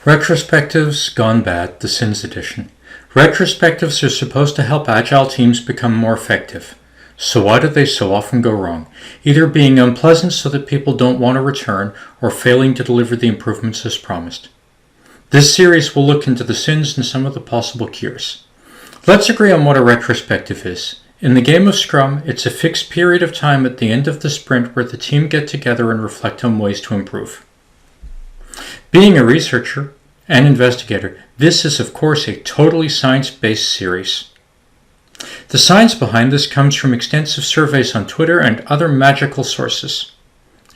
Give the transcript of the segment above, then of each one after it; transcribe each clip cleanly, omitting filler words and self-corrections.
Retrospectives Gone Bad, the Sins Edition. Retrospectives are supposed to help Agile teams become more effective. So why do they so often go wrong? Either being unpleasant so that people don't want to return, or failing to deliver the improvements as promised. This series will look into the sins and some of the possible cures. Let's agree on what a retrospective is. In the game of Scrum, it's a fixed period of time at the end of the sprint where the team get together and reflect on ways to improve. Being a researcher and investigator, this is of course a totally science-based series. The science behind this comes from extensive surveys on Twitter and other magical sources.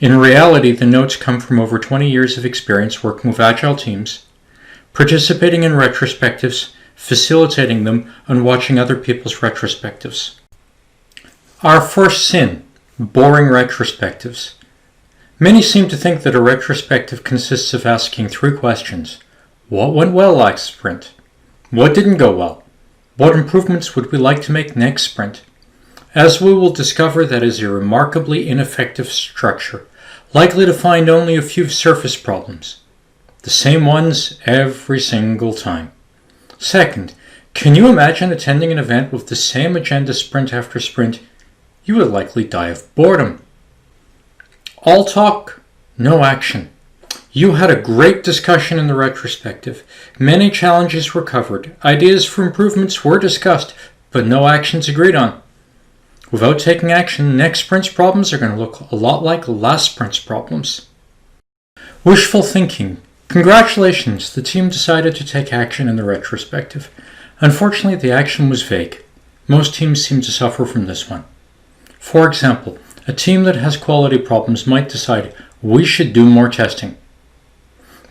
In reality, the notes come from over 20 years of experience working with Agile teams, participating in retrospectives, facilitating them, and watching other people's retrospectives. Our first sin, boring retrospectives. Many seem to think that a retrospective consists of asking 3 questions. What went well last sprint? What didn't go well? What improvements would we like to make next sprint? As we will discover, that is a remarkably ineffective structure, likely to find only a few surface problems. The same ones every single time. Second, can you imagine attending an event with the same agenda sprint after sprint? You would likely die of boredom. All talk, no action. You had a great discussion in the retrospective. Many challenges were covered. Ideas for improvements were discussed, but no actions agreed on. Without taking action, next sprint's problems are going to look a lot like last sprint's problems. Wishful thinking. Congratulations, the team decided to take action in the retrospective. Unfortunately, the action was vague. Most teams seem to suffer from this one. For example, a team that has quality problems might decide, we should do more testing.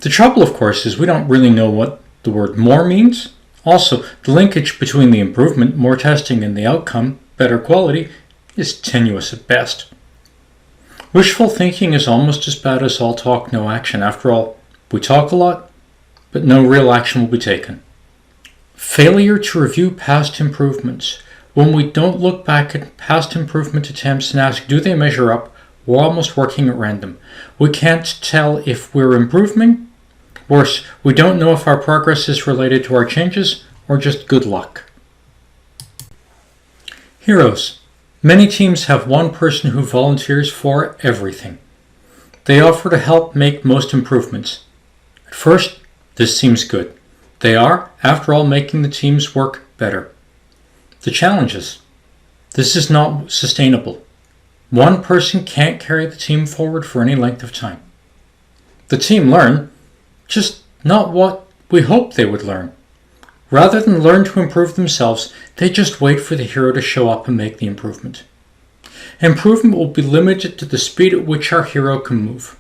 The trouble, of course, is we don't really know what the word more means. Also, the linkage between the improvement, more testing, and the outcome, better quality, is tenuous at best. Wishful thinking is almost as bad as all talk, no action. After all, we talk a lot, but no real action will be taken. Failure to review past improvements. When we don't look back at past improvement attempts and ask, do they measure up, we're almost working at random. We can't tell if we're improving. Worse, we don't know if our progress is related to our changes or just good luck. Heroes. Many teams have one person who volunteers for everything. They offer to help make most improvements. At first, this seems good. They are, after all, making the team's work better. The challenges. This is not sustainable. One person can't carry the team forward for any length of time. The team learn, just not what we hoped they would learn. Rather than learn to improve themselves, they just wait for the hero to show up and make the improvement. Improvement will be limited to the speed at which our hero can move.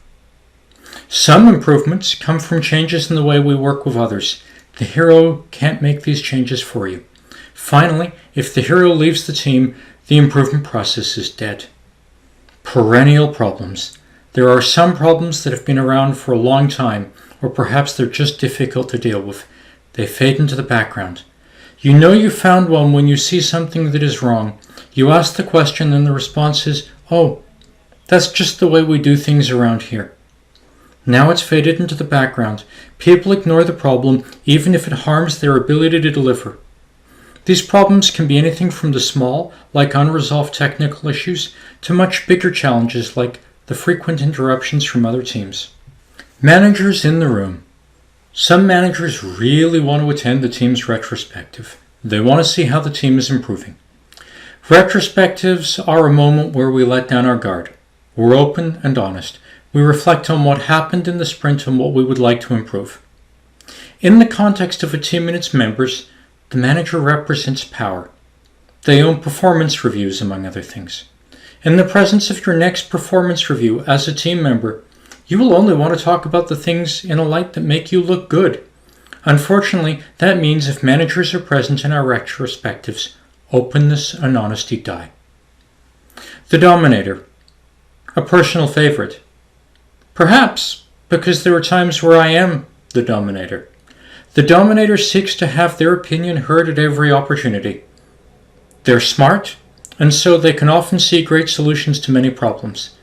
Some improvements come from changes in the way we work with others. The hero can't make these changes for you. Finally, if the hero leaves the team, the improvement process is dead. Perennial problems. There are some problems that have been around for a long time, or perhaps they're just difficult to deal with. They fade into the background. You know you found one when you see something that is wrong. You ask the question and the response is, oh, that's just the way we do things around here. Now it's faded into the background. People ignore the problem even if it harms their ability to deliver. These problems can be anything from the small, like unresolved technical issues, to much bigger challenges like the frequent interruptions from other teams. Managers in the room. Some managers really want to attend the team's retrospective. They want to see how the team is improving. Retrospectives are a moment where we let down our guard. We're open and honest. We reflect on what happened in the sprint and what we would like to improve. In the context of a team and its members, the manager represents power. They own performance reviews, among other things. In the presence of your next performance review as a team member, you will only want to talk about the things in a light that make you look good. Unfortunately, that means if managers are present in our retrospectives, openness and honesty die. The Dominator. A personal favorite. Perhaps because there are times where I am the Dominator. The Dominator seeks to have their opinion heard at every opportunity. They're smart, and so they can often see great solutions to many problems.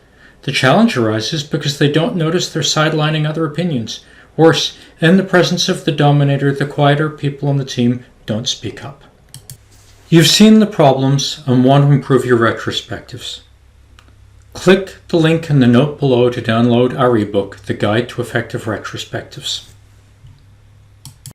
The challenge arises because they don't notice they're sidelining other opinions. Worse, In the presence of the dominator, the quieter people on the team don't speak up. You've seen the problems and want to improve your retrospectives. Click the link in the note below to download our ebook, The Guide to Effective Retrospectives.